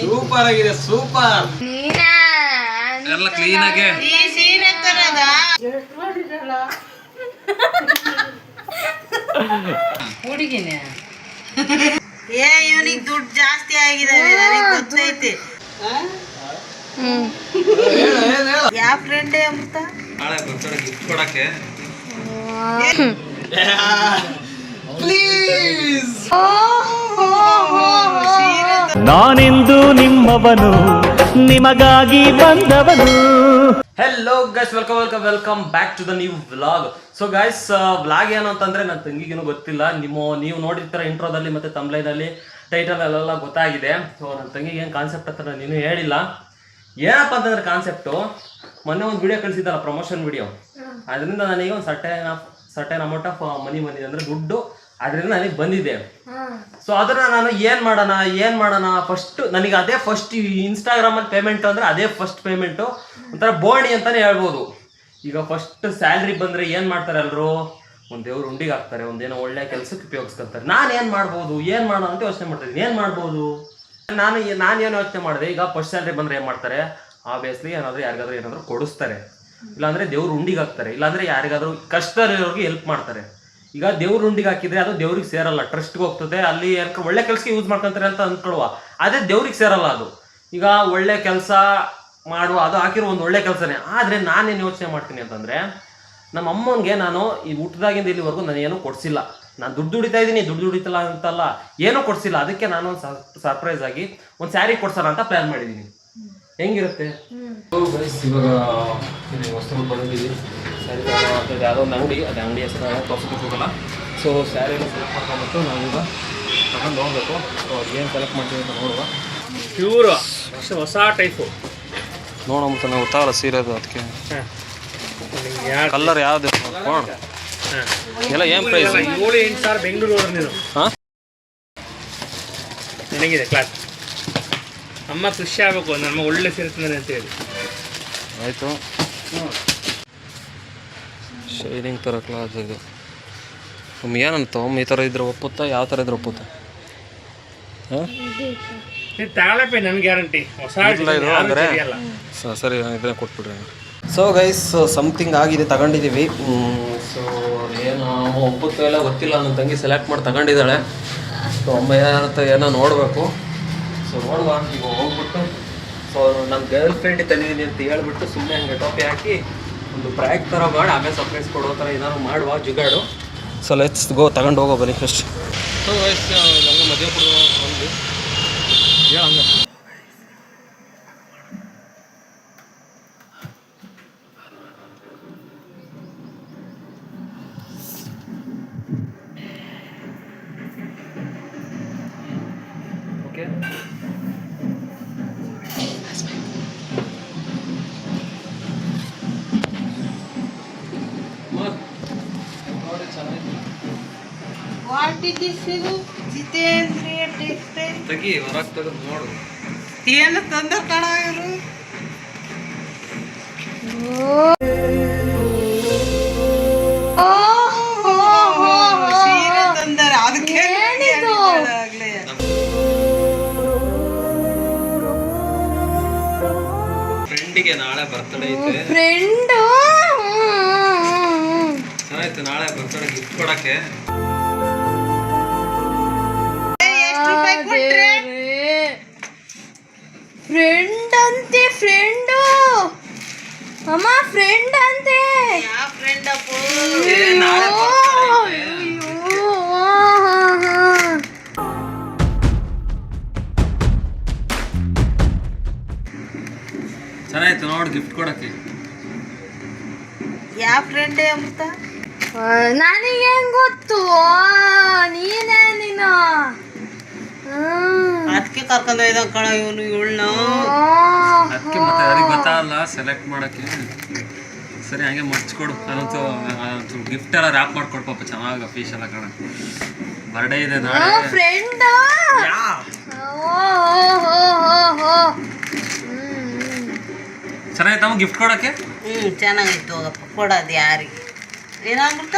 Super ಆಗಿದೆ super ಎಲ್ಲ clean ಆಗಿ ಈ ಸೀರೆ ತರದ ಹುಡುಗಿನೇ ಇವನಿಗೆ ದುಡ್ಡು ಜಾಸ್ತಿ ಆಗಿದಾವೆ ನನಗೆ ಗೊತ್ತೈತೆ ಯಾವ ಫ್ರೆಂಡೇ ಅಮೃತ ನಾಳೆ ಬರ್ತಡೆ ಗಿಫ್ಟ್ ಕೊಡಕ್ಕೆ ನಾನೆಂದು ನಿಮ್ಮವನು ನಿಮಗಾಗಿ ಬಂದವನು. Hello guys, welcome back to the new vlog. So guys, vlog ಏನು ಅಂತಂದ್ರೆ ನನ್ನ ತಂಗಿಗೇನು ಗೊತ್ತಿಲ್ಲ. ನೀವು ನೋಡಿರ್ತಾರ ಇಂಟ್ರೋದಲ್ಲಿ ಮತ್ತೆ ತಮ್ಲೈನಲ್ಲಿ ಟೈಟಲ್ ಅಲ್ಲೆಲ್ಲ ಗೊತ್ತಾಗಿದೆ. ಸೊ ನನ್ನ ತಂಗಿಗೆ ಏನು ಕಾನ್ಸೆಪ್ಟ್ ಹತ್ರ ನೀನು ಹೇಳಿಲ್ಲ. ಏನಪ್ಪ ಅಂತಂದ್ರೆ ಕಾನ್ಸೆಪ್ಟು ಮೊನ್ನೆ ಒಂದು ವಿಡಿಯೋ ಕಳಿಸಿದ್ದಲ್ಲ, ಪ್ರಮೋಷನ್ ವಿಡಿಯೋ. ಅದರಿಂದ ನನಗೆ ಒಂದು ಸರ್ಟೈನ್ ಅಮೌಂಟ್ ಆಫ್ ಮನಿ ಬಂದಿದೆ, ಅಂದರೆ ದುಡ್ಡು ಅದರಿಂದ ನನಗೆ ಬಂದಿದೆ. ಸೊ ಅದನ್ನ ನಾನು ಏನು ಮಾಡೋಣ ಫಸ್ಟ್ ನನಗೆ ಅದೇ ಫಸ್ಟ್ ಇನ್ಸ್ಟಾಗ್ರಾಮಲ್ಲಿ ಪೇಮೆಂಟ್ ಅಂದರೆ ಅದೇ ಫಸ್ಟ್ ಪೇಮೆಂಟು, ಒಂಥರ ಬೋಣಿ ಅಂತಲೇ ಹೇಳ್ಬೋದು. ಈಗ ಫಸ್ಟ್ ಸ್ಯಾಲ್ರಿ ಬಂದರೆ ಏನು ಮಾಡ್ತಾರೆ ಎಲ್ಲರೂ, ಒಂದು ದೇವ್ರು ಉಂಡಿಗೆ ಹಾಕ್ತಾರೆ, ಒಂದೇನೋ ಒಳ್ಳೆ ಕೆಲಸಕ್ಕೆ ಉಪಯೋಗಿಸ್ಕೊತಾರೆ. ನಾನು ಏನು ಮಾಡ್ಬೋದು ಅಂತ ಯೋಚನೆ ಮಾಡ್ತಾಯಿದ್ದೀನಿ. ಏನು ಮಾಡ್ಬೋದು ನಾನು ಏನು ಯೋಚನೆ ಮಾಡಿದೆ, ಈಗ ಫಸ್ಟ್ ಸ್ಯಾಲ್ರಿ ಬಂದರೆ ಏನು ಮಾಡ್ತಾರೆ, ಆಬ್ವಿಯಸ್ಲಿ ಯಾರಿಗಾದ್ರೂ ಕೊಡಿಸ್ತಾರೆ, ಇಲ್ಲಾಂದರೆ ದೇವ್ರು ಉಂಡಿಗೆ ಹಾಕ್ತಾರೆ, ಇಲ್ಲಾಂದರೆ ಯಾರಿಗಾದ್ರೂ ಕಷ್ಟದಲ್ಲಿರೋರಿಗೆ ಹೆಲ್ಪ್ ಮಾಡ್ತಾರೆ. ಈಗ ದೇವ್ರ ಉಂಡಿಗೆ ಹಾಕಿದ್ರೆ ಅದು ದೇವ್ರಿಗೆ ಸೇರಲ್ಲ, ಟ್ರಸ್ಟ್ಗೆ ಹೋಗ್ತದೆ. ಅಲ್ಲಿ ಒಳ್ಳೆ ಕೆಲಸಕ್ಕೆ ಯೂಸ್ ಮಾಡ್ಕೊಂತಾರೆ ಅಂತ ಅಂದ್ಕೊಳ್ಳುವ, ಅದೇ ದೇವ್ರಿಗೆ ಸೇರಲ್ಲ ಅದು. ಈಗ ಒಳ್ಳೆ ಕೆಲಸ ಮಾಡುವ, ಅದು ಹಾಕಿರೋ ಒಂದು ಒಳ್ಳೆ ಕೆಲಸನೇ. ಆದರೆ ನಾನೇನು ಯೋಚನೆ ಮಾಡ್ತೀನಿ ಅಂತಂದರೆ, ನಮ್ಮ ಅಮ್ಮನಿಗೆ ನಾನು ಈ ಹುಟ್ಟದಾಗಿಂದ ಇಲ್ಲಿವರೆಗೂ ನಾನು ಏನೂ ಕೊಡಿಸಿಲ್ಲ. ನಾನು ದುಡ್ಡು ದುಡಿತಲ್ಲ ಅಂತಲ್ಲ, ಏನೂ ಕೊಡಿಸಿಲ್ಲ. ಅದಕ್ಕೆ ನಾನು ಒಂದು ಸರ್ಪ್ರೈಸ್ ಆಗಿ ಒಂದು ಸ್ಯಾರಿ ಕೊಡ್ಸೋಣ ಅಂತ ಪ್ಲ್ಯಾನ್ ಮಾಡಿದ್ದೀನಿ. ಹೆಂಗಿರುತ್ತೆ ಇವಾಗ ವಸ್ತುಗಳು ಬಂದಿದ್ದೀವಿ. ಸ್ಯಾರಿ ಯಾವುದೋ ಒಂದು ಅಂಗಡಿ, ಅದೇ ಅಂಗಡಿ ಹೆಸರು ತೋರ್ಸೋಕ್ಕೆ ಹೋಗಲ್ಲ. ಸೊ ಸ್ಯಾರಿನ ಸೆಲೆಕ್ಟ್ ಮಾಡ್ಕೊಂಡ್ಬಿಟ್ಟು ನಾವೀಗ ತಗೊಂಡು ಹೋಗ್ಬೇಕು. ಸೊ ಏನು ಸೆಲೆಕ್ಟ್ ಮಾಡ್ತೀವಿ ಅಂತ ನೋಡುವ. ಪ್ಯೂರ್ ಹೊಸ ಟೈಪು ನೋಡೋಂಬಿಟ್ಟು ನಾವು ಗೊತ್ತಾಗಲ್ಲ ಸೀರೆ ಅದು. ಅದಕ್ಕೆ ಕಲರ್ ಯಾವ್ದು ಎಲ್ಲ ಏನು ಪ್ರೈಸ್? 7-8 ಬೆಂಗಳೂರು ಹೋದ್ರೆ ನೀನು. ಹಾಂ, ನನಗಿದೆ ಕ್ಲಾಸ್. ಅಮ್ಮ ಖುಷಿ ಆಗಬೇಕು, ನಮ್ಮ ಒಳ್ಳೆ ಸೇರ್ತಾನೆ ಅಂತ ಹೇಳಿ. ಆಯಿತು, ಶೈನಿಂಗ್ ಥರ ಕ್ಲಾಸ್ ಇದು. ಒಮ್ಮೆ ಏನಂತ ಒಮ್ಮೆ ಈ ಥರ ಇದ್ರೆ ಒಪ್ಪುತ್ತಾ, ಯಾವ ಥರ ಇದ್ರೆ ಒಪ್ಪುತ್ತಾ? ಹಾಂ, ತಗೊಳಪ್ಪ, ನನ್ನ ಗ್ಯಾರಂಟಿ. ಹೊಸ ಇದು ಅಂದರೆ ಸರಿ, ಇದನ್ನೇ ಕೊಟ್ಬಿಡ್ರಿ. ಸೊ ಗೈಸ್, ಸಮಥಿಂಗ್ ಆಗಿದೆ, ತಗೊಂಡಿದ್ದೀವಿ. ಸೊ ಏನು ಒಪ್ಪುತ್ತೋ ಎಲ್ಲ ಗೊತ್ತಿಲ್ಲ, ನನ್ನ ತಂಗಿ ಸೆಲೆಕ್ಟ್ ಮಾಡಿ ತಗೊಂಡಿದ್ದಾಳೆ. ಸೊ ಅಮ್ಮ ಏನೋ ನೋಡಬೇಕು. ಸೊ ನೋಡುವ, ಈಗ ಹೋಗ್ಬಿಟ್ಟು ಸೊ ನನ್ನ ಗರ್ಲ್ ಫ್ರೆಂಡ್ ತಂದಿದ್ದೀನಿ ಅಂತ ಹೇಳ್ಬಿಟ್ಟು ಸುಮ್ಮನೆ ಹಂಗೆ ಟೋಪಿ ಹಾಕಿ ಒಂದು ಬ್ರ್ಯಾಗ್ ಥರ ಮಾಡಿ ಆಮೇಲೆ ಸರ್ಪ್ರೈಸ್ ಕೊಡೋ ಥರ ಏನಾದ್ರು ಮಾಡುವ ಜುಗಾಡು. ಸೊ ಲೆಟ್ಸ್ ಗೋ, ತಗೊಂಡು ಹೋಗೋ ಬನ್ನಿ ಫಸ್ಟ್. ಸೊ ಗೈಸ್, ಹಂಗೆ ಮದುವೆ ಕೊಡುವ ಒಂದು ಹಂಗೆ ಓಕೆ. ತೆಗಿ, ಹೊರಗೆ ತೆಗೆದು ನೋಡು. ಏನು ತಂದ ಕಣ ಇವರು. ಸೀರೆ ತಂದಾರ, ಅದಕ್ಕೆ ಫ್ರೆಂಡಿಗೆ ನಾಳೆ ಬರ್ತಡೇ ಐತೆ. ಫ್ರೆಂಡ್ ಚೆನ್ನಾಯ್ತು, ನಾಳೆ ಬರ್ತಡೇ ಗಿಫ್ಟ್ ಕೊಡಕ್ಕೆ. ಫ್ರೆಂಡ್ ಅಂತೆ, ಫ್ರೆಂಡು ಅಮ್ಮ, ಫ್ರೆಂಡ್ ಅಂತೆ. ಯಾವ ಫ್ರೆಂಡ್ ಅಪ್ಪ? ಚೆನ್ನಾಯ್ತು ನೋಡಿ ಗಿಫ್ಟ್ ಕೊಡಕ್ಕೆ. ಯಾವ ಫ್ರೆಂಡೇ ಅಮೃತ? ನನಗೇನು ಗೊತ್ತು, ನೀನು ಅದಕ್ಕೆ ಕರ್ಕೊಂಡು ಹೋಯ್ದ ಕಣ ಇವನು ಇವಳನ್ನ. ಅದಕ್ಕೆ ಮತ್ತೆ ಅದಕ್ಕೆ ಗೊತ್ತಾಗಲ್ಲ ಸೆಲೆಕ್ಟ್ ಮಾಡೋಕ್ಕೆ. ಸರಿ, ಹಂಗೆ ಮರ್ಚ್ಕೊಡು. ಅದಂತೂ ಗಿಫ್ಟ್ ಎಲ್ಲ ರ್ಯಾಪ್ ಮಾಡ್ಕೊಡು ಪಾಪ, ಚೆನ್ನಾಗಿ ಫೀಸ್ ಎಲ್ಲ ಕಣ. ಬರ್ಡೇ ಇದೆ ನಾಳೆ. ಫ್ರೆಂಡ್ ಚೆನ್ನಾಗಿತ್ತಮ್ಮ ಗಿಫ್ಟ್ ಕೊಡಕ್ಕೆ? ಚೆನ್ನಾಗಿತ್ತು. ಹೋಗಪ್ಪ, ಕೊಡೋದು ಯಾರಿಗೆ? ಏನಾಗ್ಬಿಡ್ತ?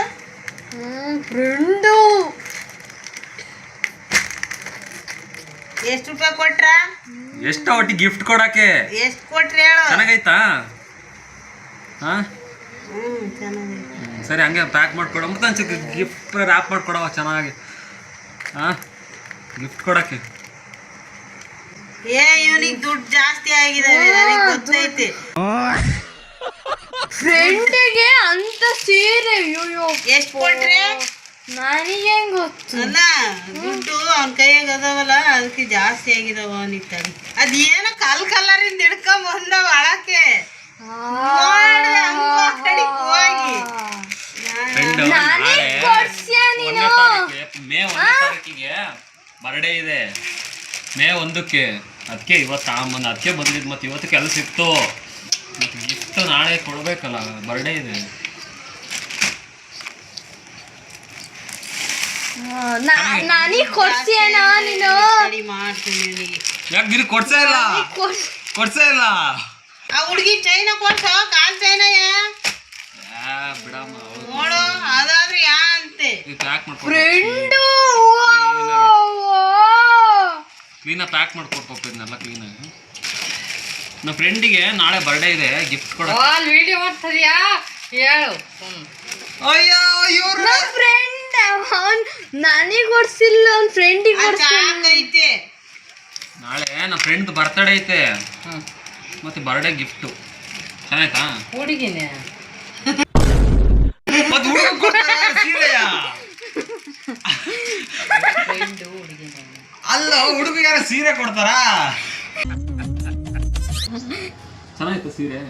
ಫ್ರೆಂಡು ಎಷ್ಟು ರೂಪಾಯಿ ಕೊಟ್ರ? ಎಷ್ಟು ಒಟ್ಟಿಗೆ ಗಿಫ್ಟ್ ಕೊಡಕ್ಕೆ? ಎಷ್ಟು ಕೊಟ್ರಿ ಹೇಳು? ಚೆನ್ನಾಗೈತಾ? ಹಾ ಚೆನ್ನಾಗೈತೆ. ಸರಿ, ಹಂಗೆ ಪ್ಯಾಕ್ ಮಾಡ್ಕೊಡ ಮತ್ತೆ ಗಿಫ್ಟ್ ರ್ಯಾಪ್ ಮಾಡ್ಕೊಡವ ಚೆನ್ನಾಗಿ. ಹಾ, ಗಿಫ್ಟ್ ಕೊಡಕ್ಕೆ. ಇವನಿಗೆ ದುಡ್ಡು ಜಾಸ್ತಿ ಆಗಿದಾವೆ, ನನಗೆ ಗೊತ್ತೈತೆ. ಫ್ರೆಂಡಿಗೆ ಅಂತ ಸೀರೆ ಎಷ್ಟು ಕೊಟ್ರೆ? ನನಗೆ ಗೊತ್ತು. ಅಲ್ಲ, ದುಡ್ಡು ಅವನ ಕೈಯಾಗ ಅದಾವಲ್ಲ, ಅದಕ್ಕೆ ಜಾಸ್ತಿ ಆಗಿದಾವ ಅವನಿಗೆ. ತಡಿ, ಅದೇನೋ ಕಲರಿಂದ ಹಿಡ್ಕೊಂಡ್ ಬಂದವ ಅಳಕ್ಕೆ. ಮೇ 1 ತಾರೀಕಿಗೆ ಬರ್ಡೇ ಇದೆ. ಮೇ 1ಕ್ಕೆ. ಅದಕ್ಕೆ ಇವತ್ತು ತಗೊಂಬಂದು ಅದಕ್ಕೆ ಬಂದಿದ್ದು. ಮತ್ತೆ ಇವತ್ತು ಕೆಲಸ ಇತ್ತು, ಮತ್ತೆ ಗಿಫ್ಟ್ ನಾಳೆ ಕೊಡ್ಬೇಕಲ್ಲ, ಬರ್ಡೇ ಇದೆ. ನನಗೆ ಕೊಡ್ತೀಯನ ನೀನು? ಮಾಡ್ತೀನಿ ಅವನಿಗೆ. ಯಾಕೆ ಗಿರಿ ಕೊಡ್ಸೇ ಇಲ್ಲ? ಕೊಡ್ಸೇ ಇಲ್ಲ. ಆ ಹುಡುಗಿ ಚೈನ ಕೊಡ್ಸೋ, ಕಾಲ್ ಚೈನ ಬಿಡಮ್ಮ, ನೋಡು, ಅದಾದ್ರೆ ಯಾ ಅಂತೆ. ಪ್ಯಾಕ್ ಮಾಡ್ಕೊಡ್ತೀನಿ. ಫ್ರೆಂಡು ಕ್ಲೀನಾಗಿ ಪ್ಯಾಕ್ ಮಾಡ್ಕೊಡ್ಬೇಕು ಇದನ್ನೆಲ್ಲ ಕ್ಲೀನಾಗಿ. ನಮ್ಮ ಫ್ರೆಂಡಿಗೆ ನಾಳೆ ಬರ್ಡೇ ಇದೆ, ಗಿಫ್ಟ್ ಕೊಡ. ವಿಡಿಯೋ ಮಾಡ್ತಿದ್ಯಾ ಹೇಳು. ಅಯ್ಯೋ ಇವ್ರು ನನ್ನ ಫ್ರೆಂಡ್ ಅವನ್ ನನಗೆ ಕೊಡ್ಸಿಲ್ಲ, ಅವ್ನ ಫ್ರೆಂಡಿಗೆ ಐತೆ. ನಾಳೆ ನಮ್ಮ ಫ್ರೆಂಡ್ ಬರ್ತಡೇ ಐತೆ, ಮತ್ತೆ ಬರ್ಡೇ ಗಿಫ್ಟು. ಚೆನ್ನಾಯ್ತಾ? ಹುಡುಗಿನೇ ಮತ್ತೆ ಹುಡುಗ ಕೊಡ್ತಾರೆ ಸೀರೆಯ? ಅಲ್ಲ, ಹುಡುಗಿಗಾರ ಸೀರೆ ಕೊಡ್ತಾರಾ? ಚೆನ್ನಾಯ್ತು ಸೀರೆ.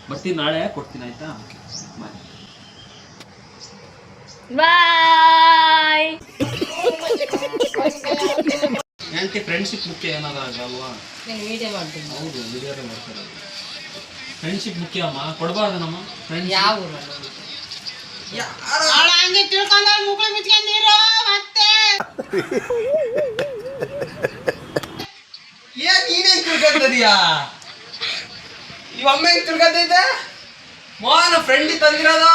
ಬರ್ತೀನಿ, ನಾಳೆ ಕೊಡ್ತೀನಿ, ಆಯ್ತಾ? ಬಾಯ್. ಆಂಟಿ, ಫ್ರೆಂಡ್ಶಿಪ್ ಮುಖ್ಯ ಏನಾದ್ರು ಅಲ್ವಾ? ವಿಡಿಯೋ ಮಾಡ್ತೀನಿ. ಹೌದು, ವಿಡಿಯೋದೇ ಮಾಡ್ತಾರೆ. ಫ್ರೆಂಡ್ಶಿಪ್ ಮುಖ್ಯ ಅಮ್ಮ, ಕೊಡಬಾರ್ದು ನಮ್ಮ ಫ್ರೆಂಡ್ಸ್. ಯಾವ ಹಂಗೆ ತಿಳ್ಕೊಂಡ ಮುಖ ಮುಚ್ಕೊಂಡಿರೋ ಮತ್ತೆ. ಏನ್ ನೀನೇನ್ ತಿಳ್ಕೊಂತದೀಯಾ? ಇವೊಮ್ಮೆ ತಿಳ್ಕೊಂತೈತೆ. ಮೋಹನ ಫ್ರೆಂಡ್ ತಂದಿರೋದು,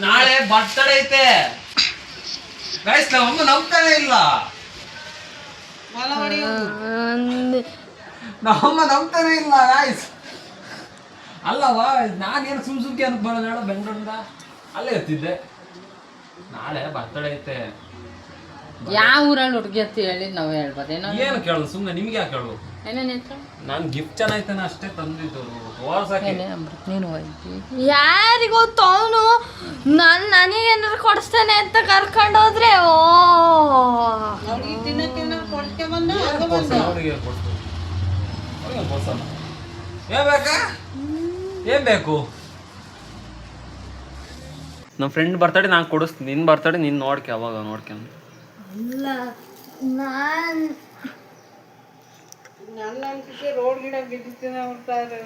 ನಾಳೆ ಬರ್ತಡೇ ಐತೆ. ಗೈಸ್, ನಮ್ಮಮ್ಮ ನಂಬ್ತಾನೆ ಇಲ್ಲ. ನಮ್ಮಮ್ಮ ನಂಬ್ತಾನೆ ಇಲ್ಲ ಗೈಸ್. ಅಲ್ಲವಾ, ನಾನೇನು ಸುಮ್ಕೆ ಅನ್ಕ್ ಬರೋಣ ಹೇಳೋ, ಬೆಂಗಳೂರಿಂದ ಅಲ್ಲೇ ಇರ್ತಿದ್ದೆ. ನಾಳೆ ಬರ್ತಡೇ ಐತೆ. ಯಾವ ಊರಲ್ಲಿ ಹುಡುಗಿ ಅಂತ ಹೇಳಿ ನಾವು ಹೇಳ್ಬೋದೇನೋ. ಏನು ಕೇಳೋದು ಸುಮ್ಮನೆ, ನಿಮ್ಗೆ ಯಾಕೆ ಹೇಳು? ಏನೇನು ಹೆಸರು? ನಾನು ಗಿಫ್ಟ್ ಚೆನ್ನಾಯ್ತಾನೆ ಅಷ್ಟೇ ತಂದಿದ್ದು. ತೋರ್ಸಕ್ಕೆ ನೀನು ಹೋಯ್ತಿ. ಯಾರಿಗೊತ್ತು ಅವನು ನನಗೇನಾರು ಕೊಡಿಸ್ತಾನೆ ಅಂತ ಕರ್ಕೊಂಡೋದ್ರೆ ಓ ಅವ್ರಿಗೆ ತಿನ್ನಕ್ಕೆ ಕೊಡ್ಕೆ ಬಂದ ಅವ್ರಿಗೆ ಕೊಡ್ತೀನಿ. ಅವ್ರಿಗೆ ಕೊಡ್ಸಲ್ಲ. ಏನ್ ಬೇಕಾ? ಏನ್ ಬೇಕು? ನಮ್ಮ ಫ್ರೆಂಡ್ ಬರ್ತಡೇ ನಾನು ಕೊಡಿಸ್ತೀನಿ, ನಿನ್ನ ಬರ್ತಡೇ ನೀನು ನೋಡ್ಕೆ, ಅವಾಗ ನೋಡ್ಕೊಂಡು. ಅಲ್ಲ, ನಾನು ನನ್ನ ಅನ್ಸಿಕೆ ರೋಡ್ ಗಿಡ ಬಿದ್ದಿನ ಹುಡ್ತಾ ಇದ್ದಾರೆ.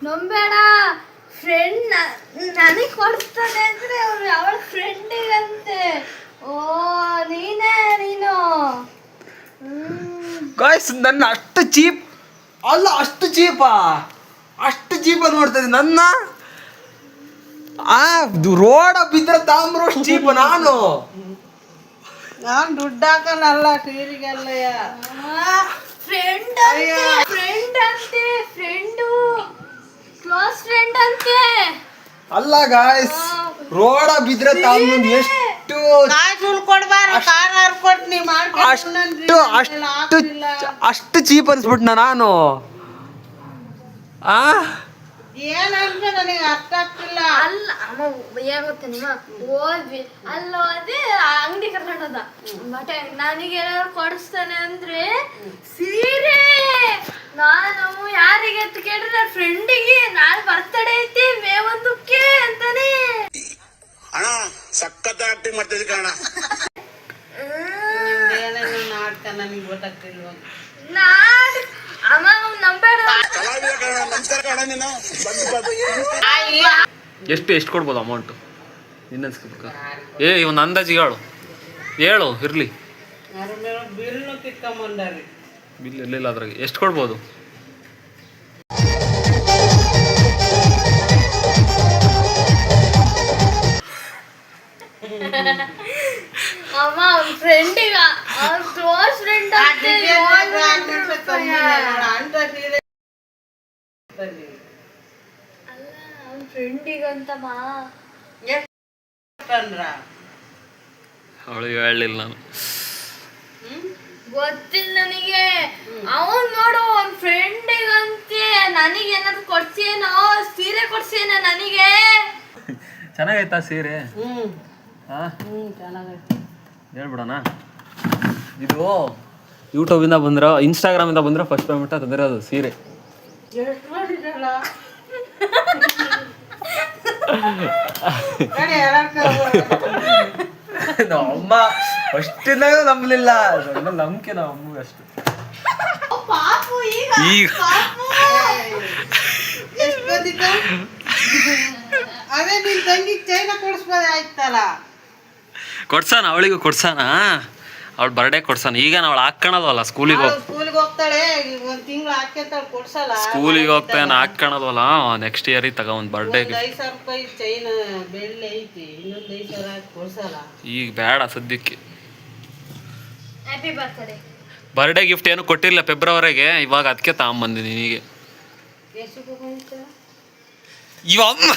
ನಂಬೇಡ. ಫ್ರೆಂಡ್ ನನಗೆ ಕೊಡಿಸ್ತಾನೆ ಅಂದ್ರೆ ಅವ್ರು ಅವಳ ಫ್ರೆಂಡಿಗಂತೆ. ಓ ನೀನು ಗಾಯ್ಸ್, ನನ್ನ ಅಷ್ಟು ಚೀಪ್ ಅಲ್ಲ, ಅಷ್ಟು ಚೀಪಾ? ಅಷ್ಟು ಚೀಪ ನೋಡ್ತಾ ಇದ್ದೀನಿ ನನ್ನ. ರೋಡ ಬಿದ್ದರೆ ತಾಮ್ರಷ್ಟು ಚೀಪ ನಾನು. ನಾನು ದುಡ್ಡು ಹಾಕನಲ್ಲ ಸೀರಿಗೆಲ್ಲಯ್ಯ. ಫ್ರೆಂಡ್ ಅಂತೆ ಫ್ರೆಂಡು, ಕ್ಲೋಸ್ ಫ್ರೆಂಡ್ ಅಂತೆ. ಅಲ್ಲ ಗಾಯ್ಸ್, ರೋಡ ಬಿದ್ರೆ ತಾಮ್ರ ಎಷ್ಟು ಅಷ್ಟು ಚೀಪ್ ಅನ್ಸ್ಬಿಟ್ನ ನಾನು. ಏನಂತ ನನಗೆ ಅರ್ಥ ಆಗ್ತಿಲ್ಲ. ಅಲ್ಲ ಅಮ್ಮ ಏನ್ ಗೊತ್ತ ನಿಮ್ಮ ಹೋದ್ವಿ ಅಲ್ಲಿ ಹೋದೆ ಅಂಗಡಿ ಕರ್ಕೊಂಡೋದ ಬಟ್ ನನಗೇನಾದ್ರು ಕೊಡಿಸ್ತಾನೆ ಅಂದ್ರೆ ಸೀರೆ. ನಾನು ಯಾರಿಗೆ ಅಂತ ಕೇಳಿದ್ರೆ ನನ್ನ ಫ್ರೆಂಡಿಗೆ ನಾಳೆ ಬರ್ತಡೇ ಐತಿ ಮೇ 1ಕ್ಕೆ ಅಂತಾನೆ. ಅಣ್ಣ ಸಖತ್ ಆಕ್ಟಿಂಗ್ ಮಾಡ್ತಿದ್ದೆ ಕಣ. ಏನೇನು ನಾಟಕ ನನಗೆ ಗೊತ್ತಾಗ್ತಿಲ್ವ. ಅಮ್ಮ ನಂಬೇಡ. ಕಲಾವಿದ ಕಣ, ನಮಸ್ಕಾರ ಕಣ ನೀನು. ಎಷ್ಟು ಕೊಡ್ಬೋದು ಅಮೌಂಟು ನಿನ್ನ ಒಂದು ಅಂದಾಜಿಗೆ ಹೇಳು ಇರ್ಲಿ. ಬಿಲ್ನು ಕಿತ್ಕೊಂಬಂದಾರಿ. ಬಿಲ್ ಇರಲಿಲ್ಲ ಅದ್ರಾಗೆ. ಎಷ್ಟು ಕೊಡ್ಬೋದು? ಅಮ್ಮ ಅವ್ನ ಫ್ರೆಂಡಿಗ ಅವ್ರ ಕ್ಲೋಸ್ ಫ್ರೆಂಡ್ ಅಲ್ಲ ಅವ್ನ ಫ್ರೆಂಡಿಗಂತಮ್ಮ ಅವಳಿಗೆ ಹೇಳಲಿಲ್ಲ ನಾನು. ಗೊತ್ತಿಲ್ಲ ನನಗೆ. ಅವನ್ ನೋಡು ಅವ್ನ ಫ್ರೆಂಡಿಗಂತೆ ನನಗೆ ಏನಾದ್ರು ಕೊಡ್ಸೇನೋ, ಸೀರೆ ಕೊಡ್ಸೇನೋ ನನಗೆ. ಚೆನ್ನಾಗೈತಾ ಸೀರೆ? ಹಾಂ ಚೆನ್ನಾಗೈತೆ. ಹೇಳ್ಬಿಡೋಣ. ಇದು ಯೂಟ್ಯೂಬಿಂದ ಬಂದಿರೋ, ಇನ್ಸ್ಟಾಗ್ರಾಮಿಂದ ಬಂದಿರೋ ಫಸ್ಟ್ ಪೇಮೆಂಟ್ ತಂದಿರೋದು ಸೀರೆ. ಎಷ್ಟು ಮಾಡಿದಲ್ಲ ಅಮ್ಮ ಅಷ್ಟಿದ್ದಾಗ ನಂಬಲಿಲ್ಲ, ನಂಬಿಕೆ ನಾವು ಅಮ್ಮಗೆ ಅಷ್ಟು. ಪಾಪು ಈಗ ಈಗ ಎಷ್ಟು ಬಂದಿದ್ದ? ಅದೇ ನಿನ್ ತಂಗಿಗೆ ಚೈನ ಕೊಡಿಸ್ಬೋದ ಆಯ್ತಲ್ಲ. ಕೊಡ್ಸಾನ, ಅವಳಿಗೂ ಕೊಡ್ಸಾನ, ಅವಳು ಬರ್ಡೇ ಕೊಡ್ಸಾನ. ಈಗ ಅವಳು ಹಾಕ್ಕೊಳಲ್ವಲ್ಲ ಸ್ಕೂಲಿಗೆ ಸ್ಕೂಲ್ಗೆ ಹೋಗ್ತಾಳೆ, ಒಂದ್ ತಿಂಗಳು ಹಾಕ್ಯಂತಾಳೆ, ಕೊಡ್ಸಲ್ಲ. ಸ್ಕೂಲಿಗೆ ಹೋಗ್ತಾನೆ ಹಾಕ್ಕೊಳಲ್ವಲ್ಲ, ನೆಕ್ಸ್ಟ್ ಇಯರಿಗೆ ತಗೋ ಒಂದು ಬರ್ಡೇ. 5,000 ರೂಪಾಯಿ ಚೈನ್ ಬೆಳ್ಳಿ ಐತಿ, ಇನ್ನೊಂದು 5,000 ಹಾಕಿ ಕೊಡ್ಸಲ್ಲ. ಈಗ ಬೇಡ ಸದ್ಯಕ್ಕೆ. Happy birthday. ಬರ್ಡೇ ಗಿಫ್ಟ್ ಏನು ಕೊಟ್ಟಿರಲಿಲ್ಲ ಫೆಬ್ರವರಿಗೆ, ಇವಾಗ ಅದಕ್ಕೆ ತಗೊಂಬಂದಿನಿ ನಿನಗೆ. ಎಷ್ಟು ಬಂದಿತ್ತು? ಇವಮ್ಮ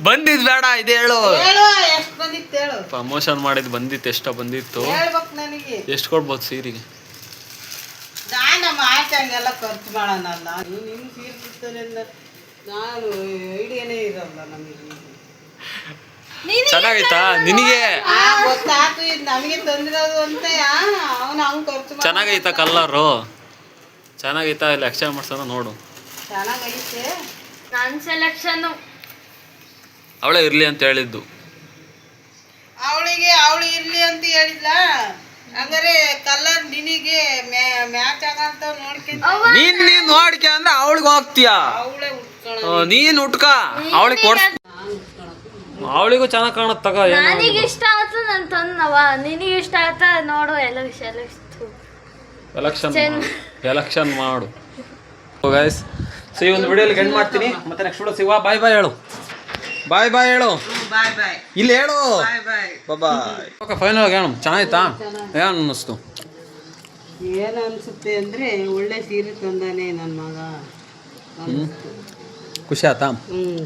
ಬಂದಿದ್ ಬೇಡ, ಇದೆ ಹೇಳು. ಹೇಳು ಎಷ್ಟು ಬಂದಿತ್ತು ಹೇಳು. ಪ್ರಮೋಷನ್ ಮಾಡಿದ್ ಬಂದಿತ್ತು, ಎಷ್ಟೋ ಬಂದಿತ್ತು. ಹೇಳ್ಬೇಕು ನನಗೆ. ಎಷ್ಟು ಕೊಡ್ಬೋದು ಸೀರೆಗೆ? ನಮ್ಮ ಆಚೆ ಹಂಗೆಲ್ಲ ಖರ್ಚು ಮಾಡೋಣಲ್ಲ. ನಿಮ್ಗೆ ಸೀರೆ ಸಿಗ್ತಾನೆ ನಾನು ಐಡಿಯಾನೇ ಇರಲ್ಲ ನಮಗೆ. ಚೆನ್ನಾಗೈತಾ ನಿನಗೆ? ಗೊತ್ತಾಯ್ತು, ಇದು ನಮಗೆ ತಂದಿರೋದು ಅಂತ. ಅವನು ಅವ್ನು ಖರ್ಚು ಮಾಡ. ಚೆನ್ನಾಗೈತಾ ಕಲ್ಲರು? ಚೆನ್ನಾಗೈತಾ? ಇಲ್ಲಿ ಎಕ್ಸ್ಚೇಂಜ್ ಮಾಡ್ಸೋಣ ನೋಡು. ಚೆನ್ನಾಗೈತೆ. ನನ್ನ ಸೆಲೆಕ್ಷನ್ ಅವಳೇ ಇರ್ಲಿ ಅಂತ ಹೇಳಿದ್ದು. ಅವಳು ಇರ್ಲಿ ಅಂತ ಹೇಳಿದ್ಲ. ಹಂಗಾರೆ ಕಲರ್ ನಿನಗೆ ಮ್ಯಾಚ್ ಆಗಂತ ನೋಡ್ಕೊಂತ ನೀನ್ ನೋಡ್ಕೆ ಅಂದ್ರೆ ಅವಳಿಗೆ ಹೋಗ್ತೀಯಾ? ಅವಳೇ ಉಟ್ಕೊಳ. ನೀನ್ ಉಟ್ಕ, ಅವಳಿಗೆ ಕೊಡ್ಸ್. ಅವಳಿಗೂ ಚೆನ್ನಾಗಿ ಕಾಣತ್ ತಗ. ನನಗೆ ಇಷ್ಟ ಆಯ್ತು ನಾನು ತಂದವ, ನಿನಗೆ ಇಷ್ಟ ಆಯ್ತಾ ನೋಡು. ಎಲೆಕ್ಷನ್ ಮಾಡು. ಗೈಸ್, ಸೊ ಈ ಒಂದು ವಿಡಿಯೋಲಿ ಎಂಡ್ ಮಾಡ್ತೀನಿ. ಮತ್ತೆ ನೆಕ್ಸ್ಟ್ ವಿಡಿಯೋ ಸಿಗುವ. ಬಾಯ್ ಬಾಯ್ ಹೇಳು. ಬಾಯ್ ಬಾಯ್ ಹೇಳು. ಬಾಯ್ ಬಾಯ್. ಇಲ್ಲಿ ಹೇಳು. ಬಾಯ್ ಬಾಯ್. ಬಾಯ್. ಓಕೆ, ಫೈನಲ್ ಆಗಿ ಹೇಳು. ಚೆನ್ನಾಯ್ತಾ? ಏನು ಅನ್ನಿಸ್ತು? ಏನು ಅನ್ಸುತ್ತೆ ಅಂದ್ರೆ ಒಳ್ಳೆ ಸೀರೆ ತಂದಾನೆ ನನ್ನ ಮಗ. ಖುಷಿ ಆಯ್ತಾ?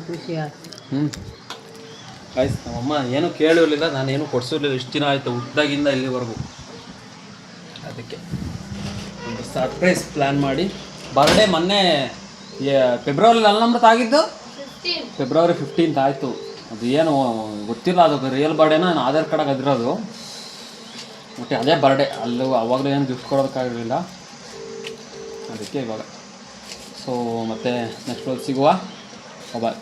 ಖುಷಿ ಆಯ್ತು. ಆಯ್ತು. ನಮ್ಮಮ್ಮ ಏನೂ ಕೇಳಿರಲಿಲ್ಲ, ನಾನೇನು ಕೊಡ್ಸಿರ್ಲಿಲ್ಲ. ಇಷ್ಟು ದಿನ ಆಯಿತು ಹುಟ್ಟಿದಾಗಿಂದ ಇಲ್ಲಿವರೆಗೂ. ಅದಕ್ಕೆ ಒಂದು ಸರ್ಪ್ರೈಸ್ ಪ್ಲ್ಯಾನ್ ಮಾಡಿ. ಬರ್ಡೇ ಮೊನ್ನೆ ಫೆಬ್ರವರಿಲಿ ಅಲ್ಲಮೃತ ಆಗಿದ್ದು ಫೆಬ್ರವರಿ 15th ಆಯಿತು. ಅದು ಏನು ಗೊತ್ತಿಲ್ಲ, ಅದು ರಿಯಲ್ ಬರ್ಡೇನ ನಾನು ಆಧಾರ್ ಕಾರ್ಡಾಗ ಅದಿರೋದು. ಮತ್ತು ಅದೇ ಬರ್ಡೇ, ಅಲ್ಲೂ ಅವಾಗಲೂ ಏನು ಗಿಫ್ಟ್ ಕೊಡೋದಕ್ಕಾಗಿರಲಿಲ್ಲ. ಅದಕ್ಕೆ ಇವಾಗ. ಸೊ ಮತ್ತೆ ನೆಕ್ಸ್ಟ್ ವೀಕ್ ಸಿಗುವ. ಬಾಯ್.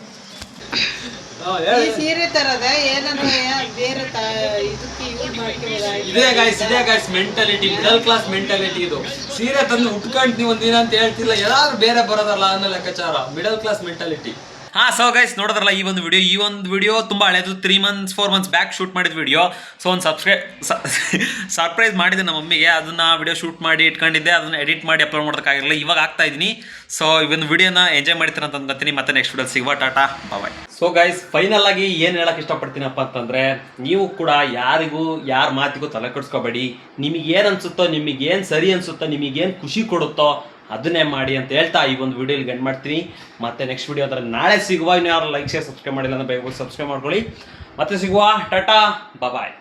ಈ ಸೀರೆ ತರದ ಏನಂದ್ರೆ ಬೇರೆ ಇದಕ್ಕೆ ಯೂಸ್ ಮಾಡ್ತೀವಲ್ಲ. ಇದೇ guys mentality, middle class mentality ಇದು. ಸೀರೆ ತಂದು ಉಟ್ಕೊಂಡ್ತೀವಿ ಒಂದಿನ ಅಂತ ಹೇಳ್ತಿಲ್ಲ, ಯಾರು ಬೇರೆ ಬರೋದಲ್ಲ ಅನ್ನೋ ಲೆಕ್ಕಾಚಾರ. Middle class mentality. ಹಾಂ, ಸೊ ಗೈಸ್ ನೋಡಿದ್ರಲ್ಲ ಈ ಒಂದು ವಿಡಿಯೋ ತುಂಬ ಹಳೆಯದು. 3 months 4 months ಬ್ಯಾಕ್ ಶೂಟ್ ಮಾಡಿದ ವಿಡಿಯೋ. ಸೊ ಒಂದು ಸರ್ಪ್ರೈಸ್ ಮಾಡಿದೆ ನಮ್ಮ ಮಮ್ಮಿಗೆ. ಅದನ್ನು ವಿಡಿಯೋ ಶೂಟ್ ಮಾಡಿ ಇಟ್ಕೊಂಡಿದ್ದೆ, ಅದನ್ನು ಎಡಿಟ್ ಮಾಡಿ ಅಪ್ಲೋಡ್ ಮಾಡೋದಕ್ಕಾಗಿರಲಿಲ್ಲ. ಇವಾಗ ಆಗ್ತಾ ಇದ್ದೀನಿ. ಸೊ ಈ ಒಂದು ವಿಡಿಯೋನ ಎಂಜಾಯ್ ಮಾಡ್ತೀನಿ ಅಂತ ಅಂದ್ಕೊತೀನಿ. ಮತ್ತೆ ನೆಕ್ಸ್ಟ್ ವಿಡಿಯೋ ಸಿಗುವ. ಟಾಟಾ ಬಾಯ್. ಸೊ ಗೈಸ್, ಫೈನಲ್ ಆಗಿ ಏನು ಹೇಳಕ್ಕೆ ಇಷ್ಟಪಡ್ತೀನಪ್ಪ ಅಂತಂದರೆ, ನೀವು ಕೂಡ ಯಾರ ಮಾತಿಗೂ ತಲೆ ಕೆಡಿಸ್ಕೋಬೇಡಿ. ನಿಮಗೇನು ಅನಿಸುತ್ತೋ, ನಿಮಗೇನು ಸರಿ ಅನಿಸುತ್ತೋ, ನಿಮಗೇನು ಖುಷಿ ಕೊಡುತ್ತೋ ಅದನ್ನೇ ಮಾಡಿ ಅಂತ ಹೇಳ್ತಾ ಈ ಒಂದು ವಿಡಿಯೋಲಿ ಎಂಡ್ ಮಾಡ್ತೀನಿ. ಮತ್ತೆ ನೆಕ್ಸ್ಟ್ ವಿಡಿಯೋ ಅದರ ನಾಳೆ ಸಿಗುವ. ಇನ್ನು ಯಾರು ಲೈಕ್ ಶೇರ್ ಸಬ್ಸ್ಕ್ರೈಬ್ ಮಾಡಿಲ್ಲ ಅಂದರೆ ಬೇಗ ಸಬ್ಸ್ಕ್ರೈಬ್ ಮಾಡ್ಕೊಳ್ಳಿ. ಮತ್ತೆ ಸಿಗುವ. ಟಾಟಾ ಬಾಯ್.